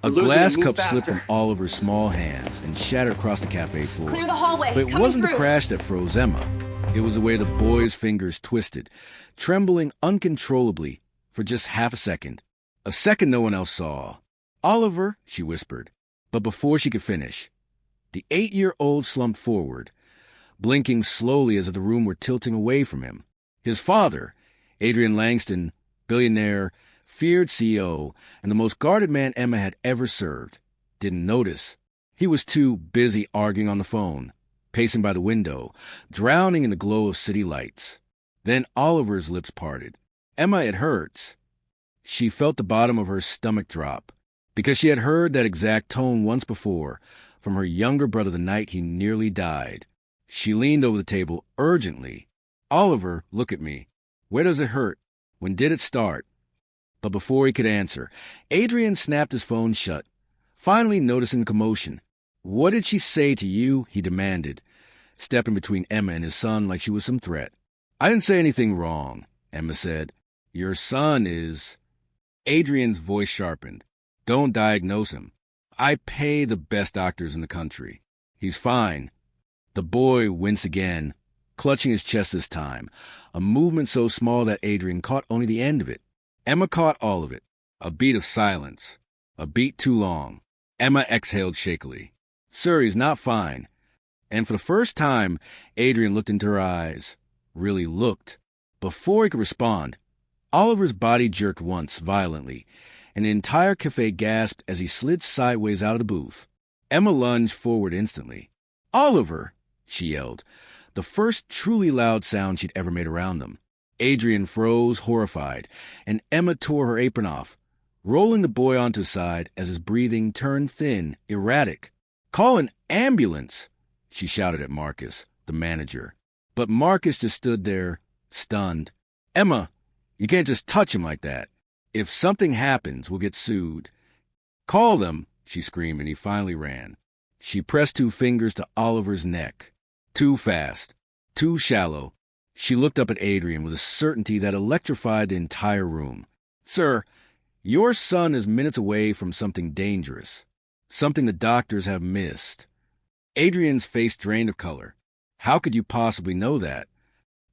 A glass cup slipped from Oliver's small hands and shattered across the cafe floor. Clear the hallway. But it wasn't the crash that froze Emma. It was the way the boy's fingers twisted, trembling uncontrollably for just half a second. A second no one else saw. "Oliver," she whispered. But before she could finish, the 8-year-old slumped forward, blinking slowly as if the room were tilting away from him. His father, Adrian Langston, billionaire, feared CEO, and the most guarded man Emma had ever served, didn't notice. He was too busy arguing on the phone, pacing by the window, drowning in the glow of city lights. Then Oliver's lips parted. "Emma, it hurts." She felt the bottom of her stomach drop, because she had heard that exact tone once before from her younger brother the night he nearly died. She leaned over the table urgently. "Oliver, look at me. Where does it hurt? When did it start?" But before he could answer, Adrian snapped his phone shut, finally noticing the commotion. "What did she say to you?" he demanded, stepping between Emma and his son like she was some threat. "I didn't say anything wrong," Emma said. "Your son is—" Adrian's voice sharpened. "Don't diagnose him. I pay the best doctors in the country. He's fine." The boy winced again, clutching his chest this time, a movement so small that Adrian caught only the end of it. Emma caught all of it. A beat of silence. A beat too long. Emma exhaled shakily. "Sir, he's not fine." And for the first time, Adrian looked into her eyes. Really looked. Before he could respond, Oliver's body jerked once, violently, and the entire cafe gasped as he slid sideways out of the booth. Emma lunged forward instantly. "Oliver!" she yelled, the first truly loud sound she'd ever made around them. Adrian froze, horrified, and Emma tore her apron off, rolling the boy onto his side as his breathing turned thin, erratic. "Call an ambulance!" she shouted at Marcus, the manager. But Marcus just stood there, stunned. "Emma, you can't just touch him like that. If something happens, we'll get sued." "Call them!" she screamed, and he finally ran. She pressed 2 fingers to Oliver's neck. Too fast, too shallow. She looked up at Adrian with a certainty that electrified the entire room. "Sir, your son is minutes away from something dangerous. Something the doctors have missed." Adrian's face drained of color. "How could you possibly know that?"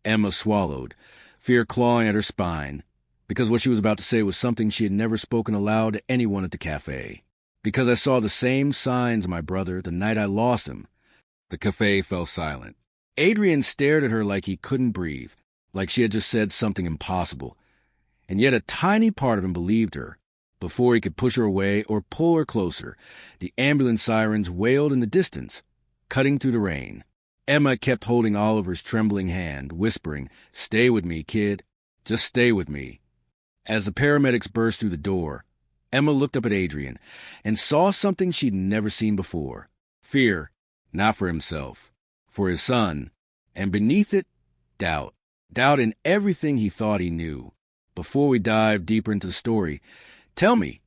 Emma swallowed, fear clawing at her spine, because what she was about to say was something she had never spoken aloud to anyone at the cafe. "Because I saw the same signs, my brother, the night I lost him." The cafe fell silent. Adrian stared at her like he couldn't breathe, like she had just said something impossible. And yet a tiny part of him believed her. Before he could push her away or pull her closer, the ambulance sirens wailed in the distance, cutting through the rain. Emma kept holding Oliver's trembling hand, whispering, "Stay with me, kid. Just stay with me." As the paramedics burst through the door, Emma looked up at Adrian and saw something she'd never seen before. Fear, not for himself, for his son, and beneath it, doubt. Doubt in everything he thought he knew. Before we dive deeper into the story, tell me,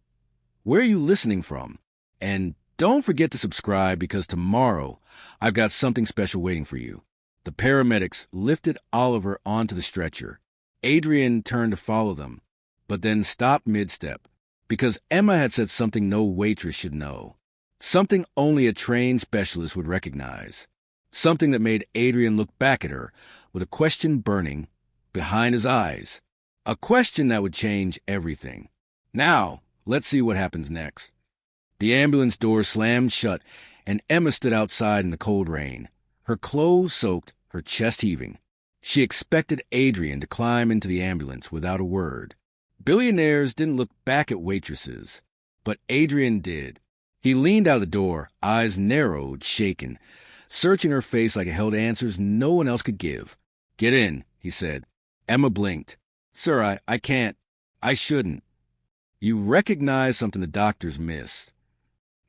where are you listening from? And don't forget to subscribe, because tomorrow I've got something special waiting for you. The paramedics lifted Oliver onto the stretcher. Adrian turned to follow them, but then stopped mid-step, because Emma had said something no waitress should know. Something only a trained specialist would recognize. Something that made Adrian look back at her with a question burning behind his eyes. A question that would change everything. Now, let's see what happens next. The ambulance door slammed shut, and Emma stood outside in the cold rain, her clothes soaked, her chest heaving. She expected Adrian to climb into the ambulance without a word. Billionaires didn't look back at waitresses, but Adrian did. He leaned out the door, eyes narrowed, shaken, searching her face like it held answers no one else could give. "Get in," he said. Emma blinked. "Sir, I can't. I shouldn't." "You recognize something the doctors missed."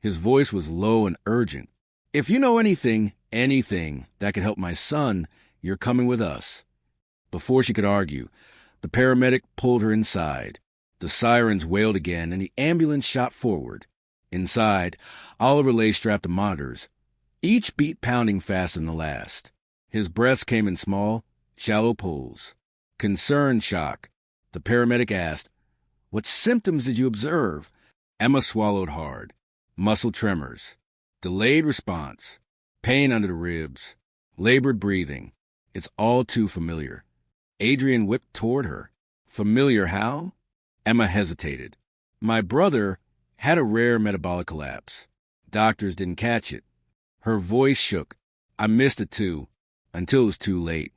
His voice was low and urgent. "If you know anything that could help my son, you're coming with us." Before she could argue, the paramedic pulled her inside. The sirens wailed again, and the ambulance shot forward. Inside, Oliver lay strapped to monitors, each beat pounding faster than the last. His breaths came in small, shallow pulls. Concerned shock, the paramedic asked, "What symptoms did you observe?" Emma swallowed hard. Muscle tremors. Delayed response. Pain under the ribs. Labored breathing. It's all too familiar. Adrian whipped toward her. Familiar how? Emma hesitated. My brother had a rare metabolic collapse. Doctors didn't catch it. Her voice shook. I missed it too, until it was too late.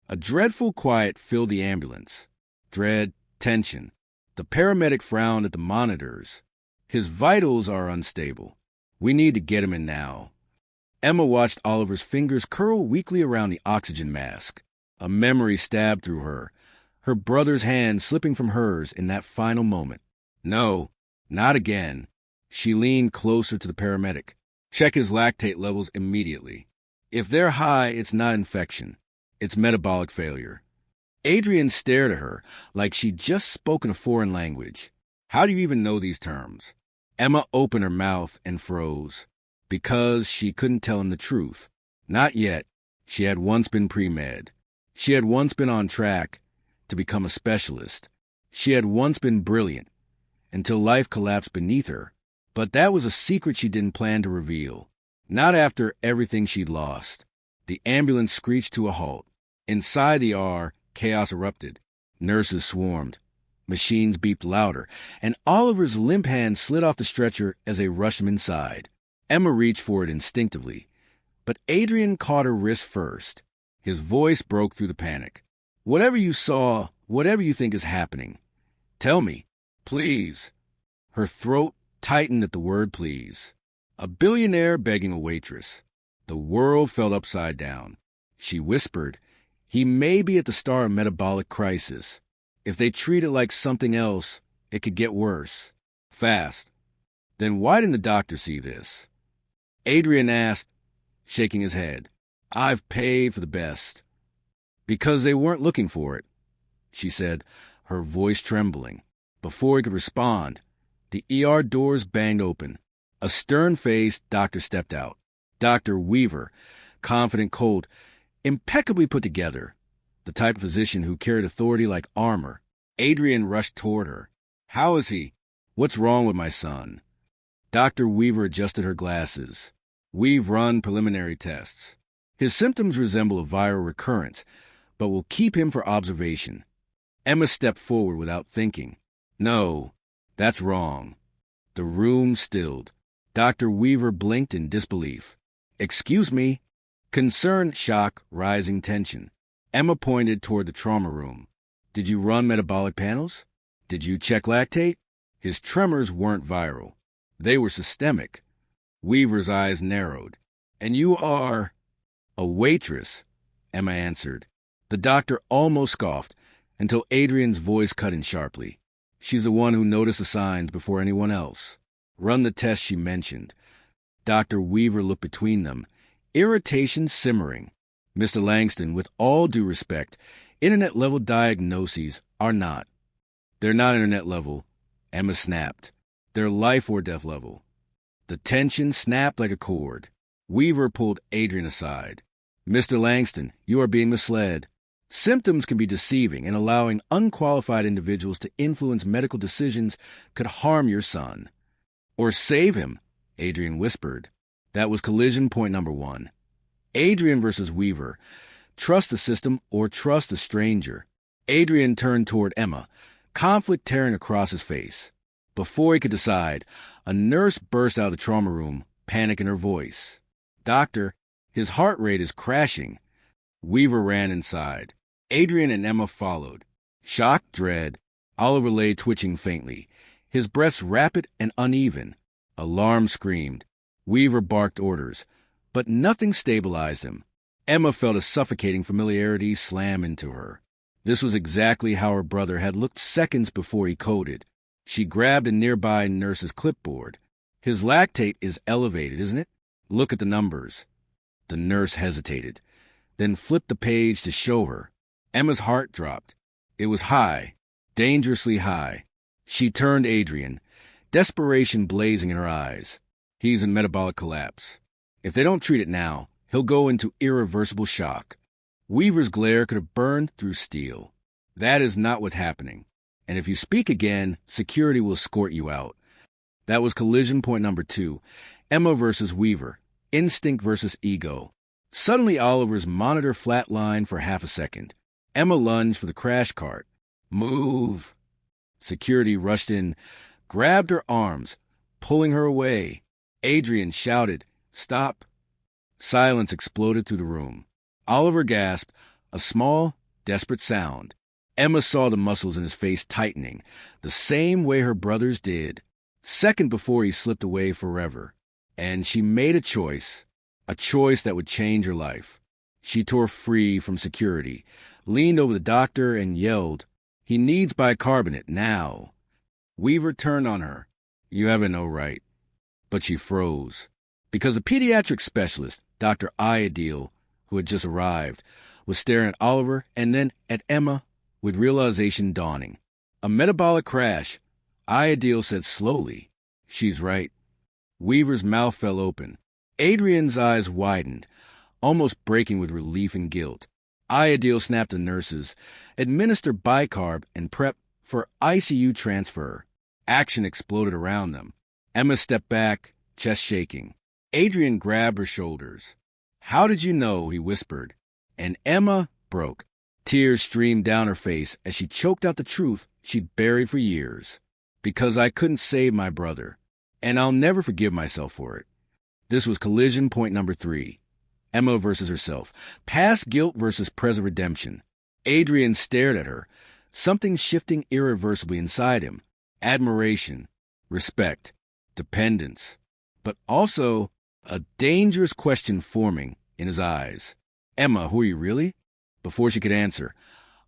A dreadful quiet filled the ambulance. Dread, tension. The paramedic frowned at the monitors. His vitals are unstable. We need to get him in now. Emma watched Oliver's fingers curl weakly around the oxygen mask. A memory stabbed through her, her brother's hand slipping from hers in that final moment. No, not again. She leaned closer to the paramedic. Check his lactate levels immediately. If they're high, it's not infection. It's metabolic failure. Adrian stared at her like she'd just spoken a foreign language. How do you even know these terms? Emma opened her mouth and froze. Because she couldn't tell him the truth. Not yet. She had once been pre-med. She had once been on track to become a specialist. She had once been brilliant, until life collapsed beneath her. But that was a secret she didn't plan to reveal. Not after everything she'd lost. The ambulance screeched to a halt. Inside the ER, chaos erupted. Nurses swarmed. Machines beeped louder, and Oliver's limp hand slid off the stretcher as they rushed him inside. Emma reached for it instinctively, but Adrian caught her wrist first. His voice broke through the panic. Whatever you saw, whatever you think is happening, tell me, please. Her throat tightened at the word please. A billionaire begging a waitress. The world fell upside down. She whispered, he may be at the start of metabolic crisis. If they treat it like something else, it could get worse. Fast. Then why didn't the doctor see this? Adrian asked, shaking his head. I've paid for the best. Because they weren't looking for it, she said, her voice trembling. Before he could respond, the ER doors banged open. A stern-faced doctor stepped out. Dr. Weaver, confident, cold, impeccably put together, the type of physician who carried authority like armor. Adrian rushed toward her. How is he? What's wrong with my son? Dr. Weaver adjusted her glasses. We've run preliminary tests. His symptoms resemble a viral recurrence, but we'll keep him for observation. Emma stepped forward without thinking. No, that's wrong. The room stilled. Dr. Weaver blinked in disbelief. Excuse me. Concern, shock, rising tension. Emma pointed toward the trauma room. Did you run metabolic panels? Did you check lactate? His tremors weren't viral. They were systemic. Weaver's eyes narrowed. And you are... A waitress, Emma answered. The doctor almost scoffed, until Adrian's voice cut in sharply. She's the one who noticed the signs before anyone else. Run the test she mentioned. Dr. Weaver looked between them, irritation simmering. Mr. Langston, with all due respect, internet-level diagnoses are not. They're not internet-level, Emma snapped. They're life-or-death level. The tension snapped like a cord. Weaver pulled Adrian aside. Mr. Langston, you are being misled. Symptoms can be deceiving, and allowing unqualified individuals to influence medical decisions could harm your son. Or save him, Adrian whispered. That was collision point number 1. Adrian versus Weaver. Trust the system or trust a stranger. Adrian turned toward Emma, conflict tearing across his face. Before he could decide, a nurse burst out of the trauma room, panic in her voice. Doctor, his heart rate is crashing. Weaver ran inside. Adrian and Emma followed. Shock, dread. Oliver lay twitching faintly, his breaths rapid and uneven. Alarm screamed. Weaver barked orders, but nothing stabilized him. Emma felt a suffocating familiarity slam into her. This was exactly how her brother had looked seconds before he coded. She grabbed a nearby nurse's clipboard. His lactate is elevated, isn't it? Look at the numbers. The nurse hesitated, then flipped the page to show her. Emma's heart dropped. It was high, dangerously high. She turned to Adrian, desperation blazing in her eyes. He's in metabolic collapse. If they don't treat it now, he'll go into irreversible shock. Weaver's glare could have burned through steel. That is not what's happening. And if you speak again, security will escort you out. That was collision point number 2. Emma versus Weaver. Instinct versus ego. Suddenly, Oliver's monitor flatlined for half a second. Emma lunged for the crash cart. Move! Security rushed in, grabbed her arms, pulling her away. Adrian shouted, "Stop!" Silence exploded through the room. Oliver gasped, a small, desperate sound. Emma saw the muscles in his face tightening, the same way her brother's did, second before he slipped away forever. And she made a choice that would change her life. She tore free from security, leaned over the doctor, and yelled, "He needs bicarbonate now." Weaver turned on her. "You haven't no right." But she froze, because a pediatric specialist, Dr. Ideal, who had just arrived, was staring at Oliver and then at Emma with realization dawning. "A metabolic crash," Ideal said slowly. "She's right." Weaver's mouth fell open. Adrian's eyes widened, almost breaking with relief and guilt. Ideal snapped the nurses, administer bicarb, and prep for ICU transfer. Action exploded around them. Emma stepped back, chest shaking. Adrian grabbed her shoulders. "How did you know?" he whispered. And Emma broke. Tears streamed down her face as she choked out the truth she'd buried for years. "Because I couldn't save my brother, and I'll never forgive myself for it." This was collision point number 3. Emma versus herself. Past guilt versus present redemption. Adrian stared at her, something shifting irreversibly inside him. Admiration, respect, dependence, but also a dangerous question forming in his eyes. "Emma, who are you really?" Before she could answer,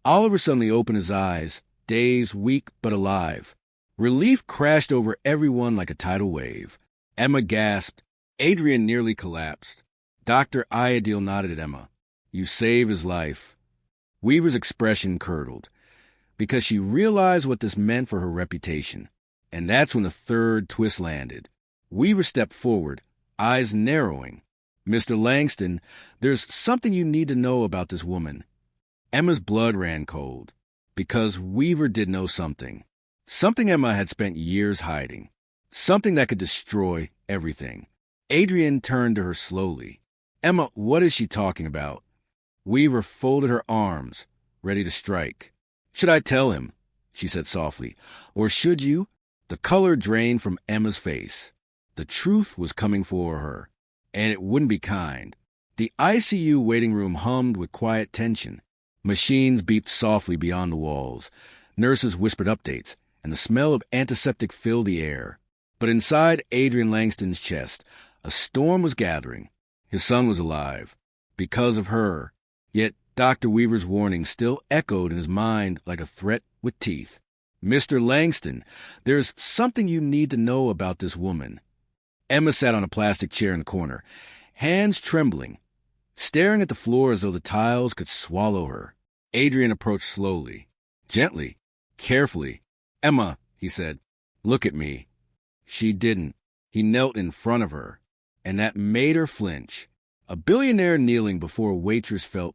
Oliver suddenly opened his eyes, dazed, weak, but alive. Relief crashed over everyone like a tidal wave. Emma gasped. Adrian nearly collapsed. Dr. Ideal nodded at Emma. "You saved his life." Weaver's expression curdled, because she realized what this meant for her reputation. And that's when the third twist landed. Weaver stepped forward, eyes narrowing. "Mr. Langston, there's something you need to know about this woman." Emma's blood ran cold, because Weaver did know something. Something Emma had spent years hiding. Something that could destroy everything. Adrian turned to her slowly. "Emma, what is she talking about?" Weaver folded her arms, ready to strike. "Should I tell him?" she said softly. "Or should you?" The color drained from Emma's face. The truth was coming for her, and it wouldn't be kind. The ICU waiting room hummed with quiet tension. Machines beeped softly beyond the walls. Nurses whispered updates, and the smell of antiseptic filled the air. But inside Adrian Langston's chest, a storm was gathering. His son was alive, because of her. Yet Dr. Weaver's warning still echoed in his mind like a threat with teeth. "Mr. Langston, there's something you need to know about this woman." Emma sat on a plastic chair in the corner, hands trembling, staring at the floor as though the tiles could swallow her. Adrian approached slowly, gently, carefully. "Emma," he said, "look at me." She didn't. He knelt in front of her, and that made her flinch. A billionaire kneeling before a waitress felt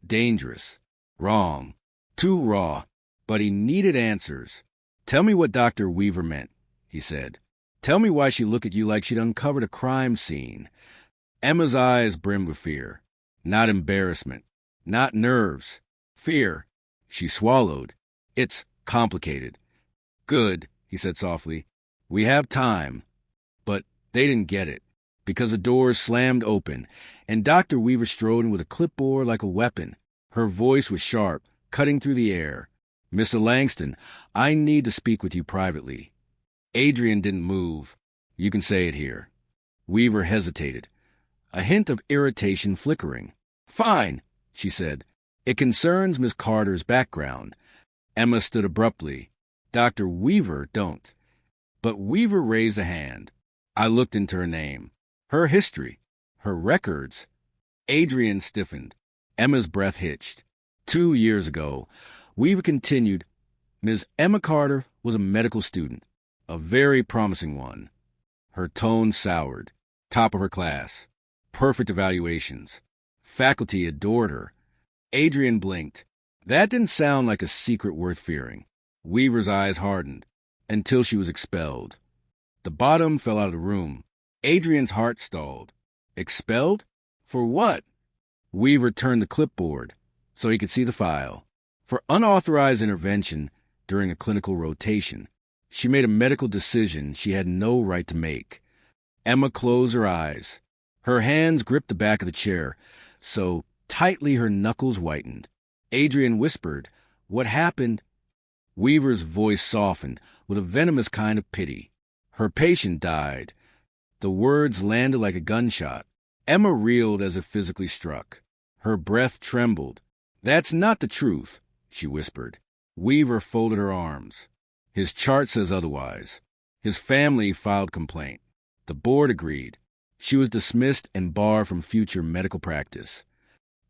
dangerous, wrong, too raw, but he needed answers. "Tell me what Dr. Weaver meant," he said. "Tell me why she looked at you like she'd uncovered a crime scene." Emma's eyes brimmed with fear. Not embarrassment, not nerves, fear. She swallowed. "It's complicated." "Good," he said softly. "We have time." But they didn't get it, because the doors slammed open, and Dr. Weaver strode in with a clipboard like a weapon. Her voice was sharp, cutting through the air. "Mr. Langston, I need to speak with you privately." Adrian didn't move. "You can say it here." Weaver hesitated, a hint of irritation flickering. "Fine," she said. "It concerns Miss Carter's background." Emma stood abruptly. "Dr. Weaver don't." But Weaver raised a hand. I looked into her name, her history, her records. Adrian stiffened. Emma's breath hitched. 2 years ago, Weaver continued, Ms. Emma Carter was a medical student, a very promising one. Her tone soured. Top of her class. Perfect evaluations. Faculty adored her. Adrian blinked. That didn't sound like a secret worth fearing. Weaver's eyes hardened, until she was expelled. The bottom fell out of the room. Adrian's heart stalled. Expelled? For what? Weaver turned the clipboard so he could see the file. For unauthorized intervention during a clinical rotation. She made a medical decision she had no right to make. Emma closed her eyes. Her hands gripped the back of the chair, so tightly her knuckles whitened. Adrian whispered, "What happened?" Weaver's voice softened with a venomous kind of pity. "Her patient died." The words landed like a gunshot. Emma reeled as if physically struck. Her breath trembled. "That's not the truth," she whispered. Weaver folded her arms. "His chart says otherwise. His family filed complaint. The board agreed. She was dismissed and barred from future medical practice."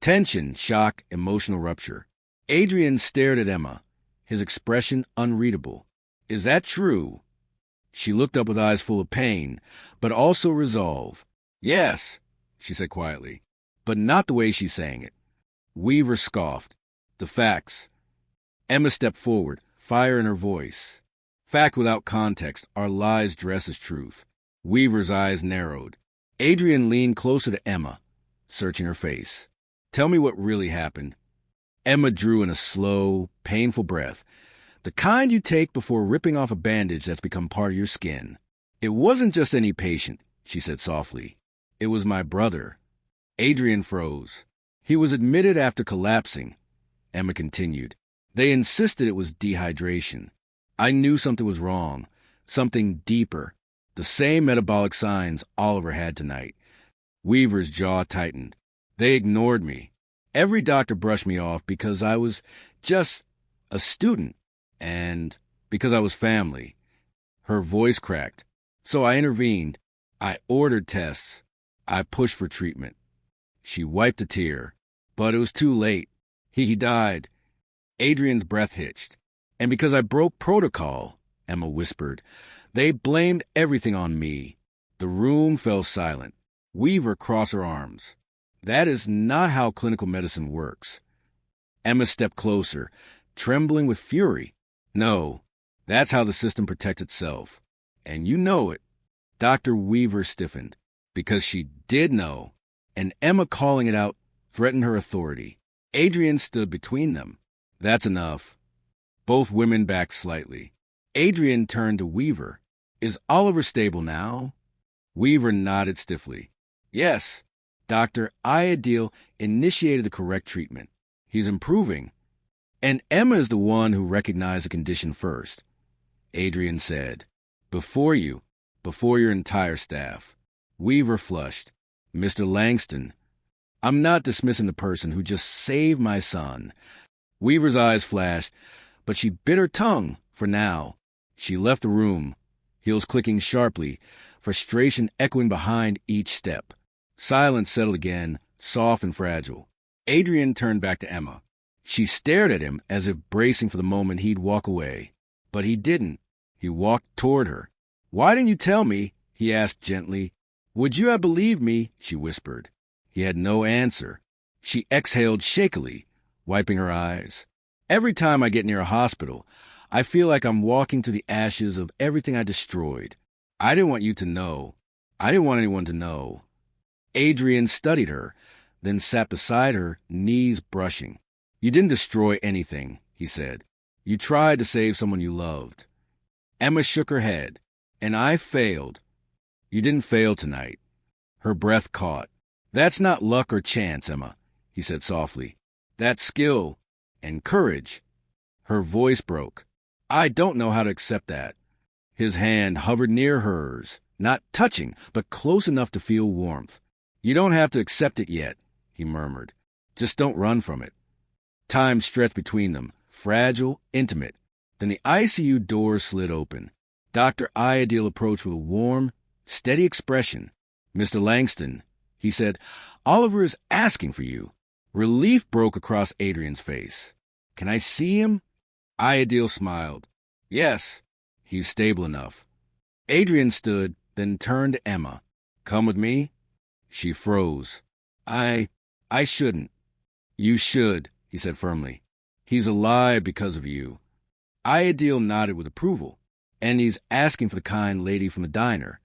Tension, shock, emotional rupture. Adrian stared at Emma, his expression unreadable. "Is that true?" She looked up with eyes full of pain, but also resolve. "Yes," she said quietly, but not the way she sang it. Weaver scoffed. "The facts." Emma stepped forward, fire in her voice. "Fact without context are lies dressed as truth." Weaver's eyes narrowed. Adrian leaned closer to Emma, searching her face. "Tell me what really happened." Emma drew in a slow, painful breath, the kind you take before ripping off a bandage that's become part of your skin. "It wasn't just any patient," she said softly. "It was my brother." Adrian froze. "He was admitted after collapsing," Emma continued. "They insisted it was dehydration. I knew something was wrong, something deeper, the same metabolic signs Oliver had tonight." Weaver's jaw tightened. "They ignored me. Every doctor brushed me off because I was just a student and because I was family." Her voice cracked. "So I intervened. I ordered tests. I pushed for treatment." She wiped a tear. "But it was too late. He died." Adrian's breath hitched. "And because I broke protocol," Emma whispered, "they blamed everything on me." The room fell silent. Weaver crossed her arms. "That is not how clinical medicine works." Emma stepped closer, trembling with fury. "No, that's how the system protects itself. And you know it." Dr. Weaver stiffened, because she did know, and Emma calling it out threatened her authority. Adrian stood between them. "That's enough." Both women backed slightly. Adrian turned to Weaver. "Is Oliver stable now?" Weaver nodded stiffly. "Yes. Dr. Iadil initiated the correct treatment. He's improving." "And Emma is the one who recognized the condition first," Adrian said. Before your entire staff." Weaver flushed. "Mr. Langston, I'm not dismissing the person who just saved my son." Weaver's eyes flashed, but she bit her tongue for now. She left the room, heels clicking sharply, frustration echoing behind each step. Silence settled again, soft and fragile. Adrian turned back to Emma. She stared at him as if bracing for the moment he'd walk away. But he didn't. He walked toward her. "Why didn't you tell me?" he asked gently. "Would you have believed me?" she whispered. He had no answer. She exhaled shakily, wiping her eyes. "Every time I get near a hospital, I feel like I'm walking through the ashes of everything I destroyed. I didn't want you to know. I didn't want anyone to know." Adrian studied her, then sat beside her, knees brushing. "You didn't destroy anything," he said. "You tried to save someone you loved." Emma shook her head. "And I failed." "You didn't fail tonight." Her breath caught. "That's not luck or chance, Emma," he said softly. "That's skill and courage." Her voice broke. "I don't know how to accept that." His hand hovered near hers, not touching, but close enough to feel warmth. "You don't have to accept it yet," he murmured. "Just don't run from it." Time stretched between them, fragile, intimate. Then the ICU doors slid open. Dr. Iadil approached with a warm, steady expression. "Mr. Langston," he said, "Oliver is asking for you." Relief broke across Adrian's face. "Can I see him?" Iadil smiled. "Yes, he's stable enough." Adrian stood, then turned to Emma. "Come with me?" She froze. I shouldn't." "You should," he said firmly. "He's alive because of you." Iadil nodded with approval. and he's asking for the kind lady from the diner.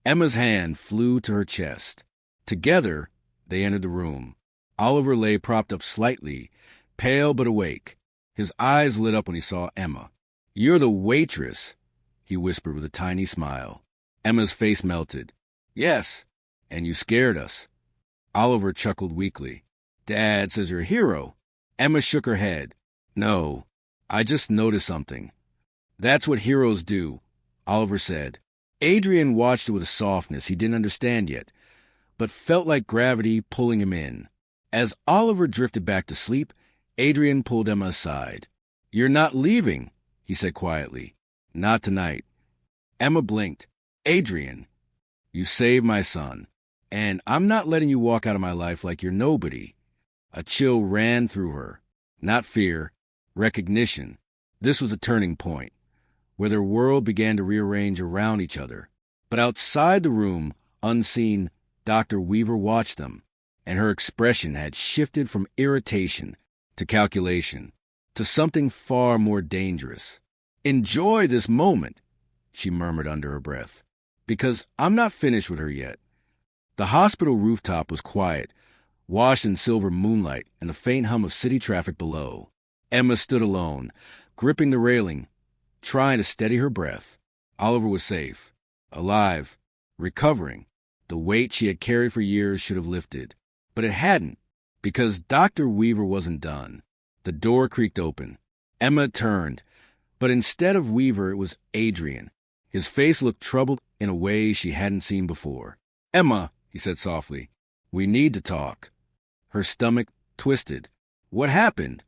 Emma's hand flew to her chest. Together, they entered the room. Oliver lay propped up slightly, pale but awake. His eyes lit up when he saw Emma. "You're the waitress," he whispered with a tiny smile. Emma's face melted. "Yes, and you scared us." Oliver chuckled weakly. "Dad says you're a hero." Emma shook her head. "No, I just noticed something." "That's what heroes do," Oliver said. Adrian watched it with a softness he didn't understand yet, but felt like gravity pulling him in. As Oliver drifted back to sleep, Adrian pulled Emma aside. "You're not leaving," he said quietly. "Not tonight." Emma blinked. "Adrian, you saved my son, and I'm not letting you walk out of my life like you're nobody." A chill ran through her. Not fear, recognition. This was a turning point, where their world began to rearrange around each other. But outside the room, unseen, Dr. Weaver watched them, and her expression had shifted from irritation to calculation, to something far more dangerous. "Enjoy this moment," she murmured under her breath, "because I'm not finished with her yet." The hospital rooftop was quiet, washed in silver moonlight and the faint hum of city traffic below. Emma stood alone, gripping the railing, trying to steady her breath. Oliver was safe, alive, recovering. The weight she had carried for years should have lifted. But it hadn't, because Dr. Weaver wasn't done. The door creaked open. Emma turned, but instead of Weaver, it was Adrian. His face looked troubled in a way she hadn't seen before. "Emma," he said softly, "we need to talk." Her stomach twisted. "What happened?"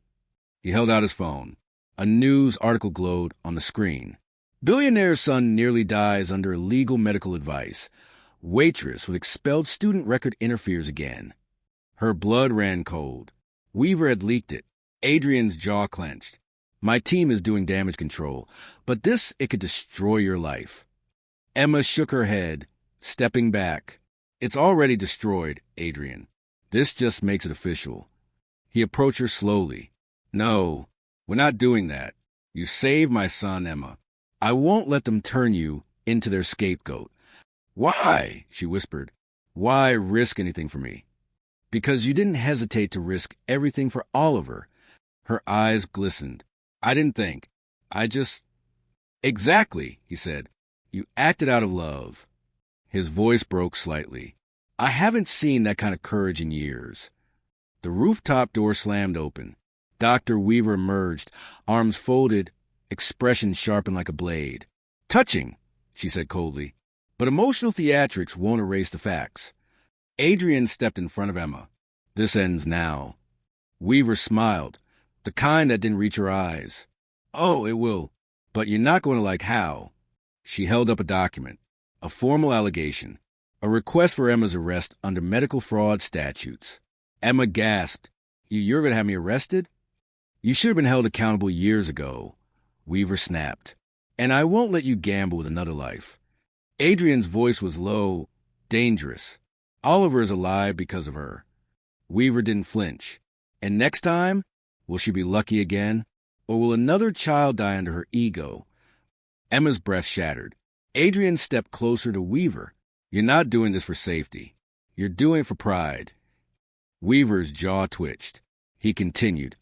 He held out his phone. A news article glowed on the screen. "Billionaire's son nearly dies under illegal medical advice. Waitress with expelled student record interferes again." Her blood ran cold. Weaver had leaked it. Adrian's jaw clenched. "My team is doing damage control, but it could destroy your life." Emma shook her head, stepping back. "It's already destroyed, Adrian. This just makes it official." He approached her slowly. "No, we're not doing that. You saved my son, Emma. I won't let them turn you into their scapegoat." "Why?" she whispered. "Why risk anything for me?" "Because you didn't hesitate to risk everything for Oliver." Her eyes glistened. "I didn't think. I just—" "Exactly," he said. "You acted out of love." His voice broke slightly. "I haven't seen that kind of courage in years." The rooftop door slammed open. Dr. Weaver emerged, arms folded, expression sharpened like a blade. "Touching," she said coldly, "but emotional theatrics won't erase the facts." Adrian stepped in front of Emma. "This ends now." Weaver smiled, the kind that didn't reach her eyes. "Oh, it will, but you're not going to like how." She held up a document, a formal allegation, a request for Emma's arrest under medical fraud statutes. Emma gasped. "You're going to have me arrested?" "You should have been held accountable years ago," Weaver snapped. "And I won't let you gamble with another life." Adrian's voice was low, dangerous. "Oliver is alive because of her." Weaver didn't flinch. "And next time, will she be lucky again? Or will another child die under her ego?" Emma's breath shattered. Adrian stepped closer to Weaver. "You're not doing this for safety. You're doing it for pride." Weaver's jaw twitched. He continued.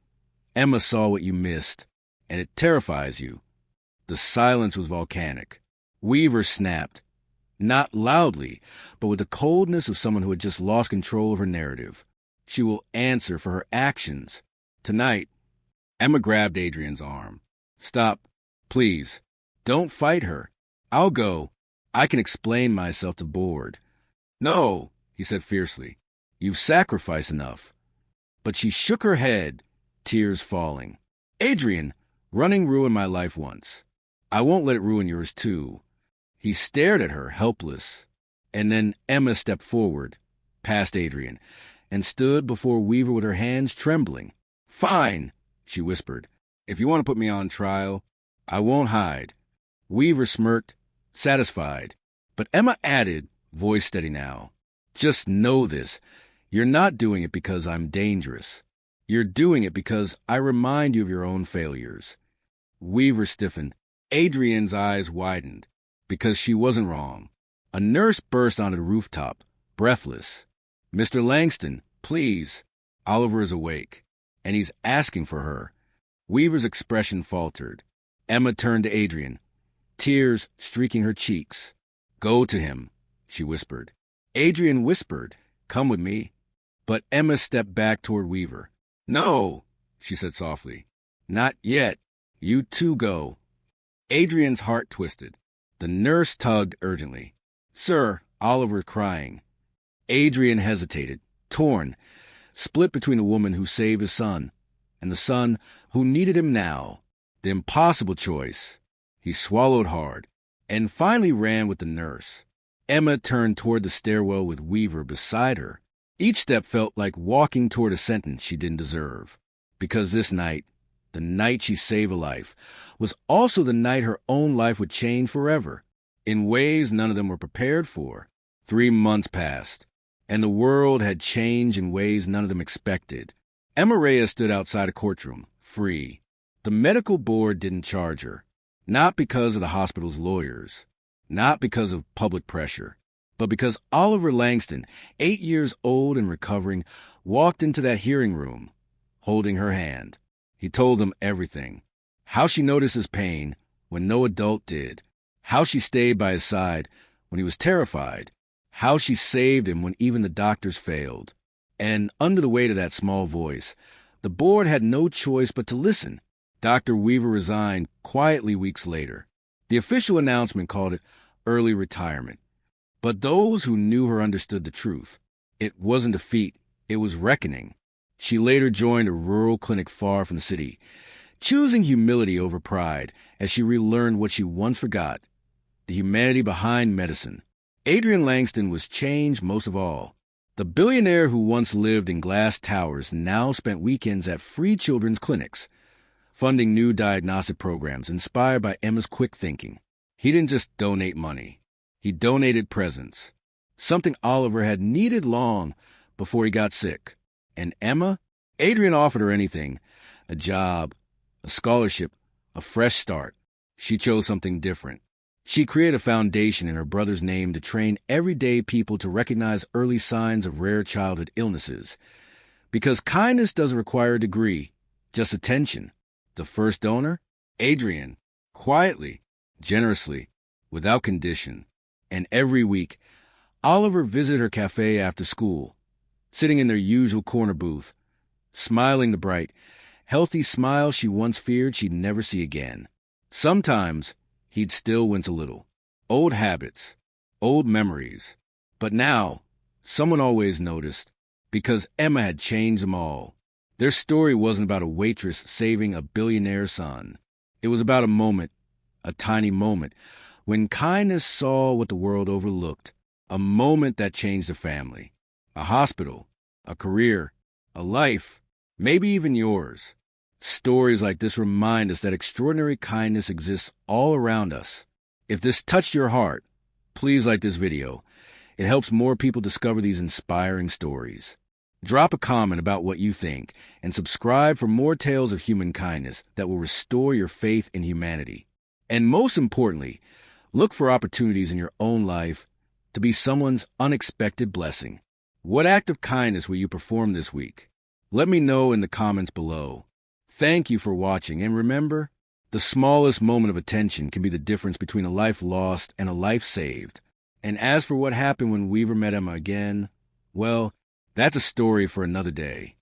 "Emma saw what you missed, and it terrifies you." The silence was volcanic. Weaver snapped. Not loudly, but with the coldness of someone who had just lost control of her narrative. "She will answer for her actions. Tonight." Emma grabbed Adrian's arm. "Stop. Please. Don't fight her. I'll go. I can explain myself to Board." "No," he said fiercely. "You've sacrificed enough." But she shook her head, tears falling. "Adrian, running ruined my life once. I won't let it ruin yours too." He stared at her, helpless. And then Emma stepped forward, past Adrian, and stood before Weaver with her hands trembling. "Fine," she whispered. "If you want to put me on trial, I won't hide." Weaver smirked, satisfied. But Emma added, voice steady now, "Just know this. You're not doing it because I'm dangerous. You're doing it because I remind you of your own failures." Weaver stiffened. Adrian's eyes widened, because she wasn't wrong. A nurse burst onto the rooftop, breathless. "Mr. Langston, please." Oliver is awake, and he's asking for her. Weaver's expression faltered. Emma turned to Adrian, tears streaking her cheeks. "Go to him," she whispered. Adrian whispered, "Come with me." But Emma stepped back toward Weaver. "No," she said softly. "Not yet. You too go." Adrian's heart twisted. The nurse tugged urgently. "Sir," Oliver crying. Adrian hesitated, torn, split between the woman who saved his son and the son who needed him now. The impossible choice. He swallowed hard and finally ran with the nurse. Emma turned toward the stairwell with Weaver beside her. Each step felt like walking toward a sentence she didn't deserve. Because this night, the night she saved a life, was also the night her own life would change forever, in ways none of them were prepared for. 3 months passed, and the world had changed in ways none of them expected. Emma Reyes stood outside a courtroom, free. The medical board didn't charge her, not because of the hospital's lawyers, not because of public pressure, but because Oliver Langston, 8 years old and recovering, walked into that hearing room, holding her hand. He told them everything. How she noticed his pain when no adult did. How she stayed by his side when he was terrified. How she saved him when even the doctors failed. And under the weight of that small voice, the board had no choice but to listen. Dr. Weaver resigned quietly weeks later. The official announcement called it early retirement. But those who knew her understood the truth. It wasn't defeat, it was reckoning. She later joined a rural clinic far from the city, choosing humility over pride as she relearned what she once forgot, the humanity behind medicine. Adrian Langston was changed most of all. The billionaire who once lived in glass towers now spent weekends at free children's clinics, funding new diagnostic programs inspired by Emma's quick thinking. He didn't just donate money. He donated presence, something Oliver had needed long before he got sick. And Emma? Adrian offered her anything, a job, a scholarship, a fresh start. She chose something different. She created a foundation in her brother's name to train everyday people to recognize early signs of rare childhood illnesses. Because kindness doesn't require a degree, just attention. The first donor? Adrian. Quietly, generously, without condition. And every week, Oliver visited her cafe after school, sitting in their usual corner booth, smiling the bright, healthy smile she once feared she'd never see again. Sometimes he'd still wince a little. Old habits, old memories. But now, someone always noticed, because Emma had changed them all. Their story wasn't about a waitress saving a billionaire son. It was about a moment, a tiny moment, when kindness saw what the world overlooked. A moment that changed a family, a hospital, a career, a life, maybe even yours. Stories like this remind us that extraordinary kindness exists all around us. If this touched your heart, please like this video. It helps more people discover these inspiring stories. Drop a comment about what you think and subscribe for more tales of human kindness that will restore your faith in humanity. And most importantly, look for opportunities in your own life to be someone's unexpected blessing. What act of kindness will you perform this week? Let me know in the comments below. Thank you for watching, and remember, the smallest moment of attention can be the difference between a life lost and a life saved. And as for what happened when Weaver met Emma again, well, that's a story for another day.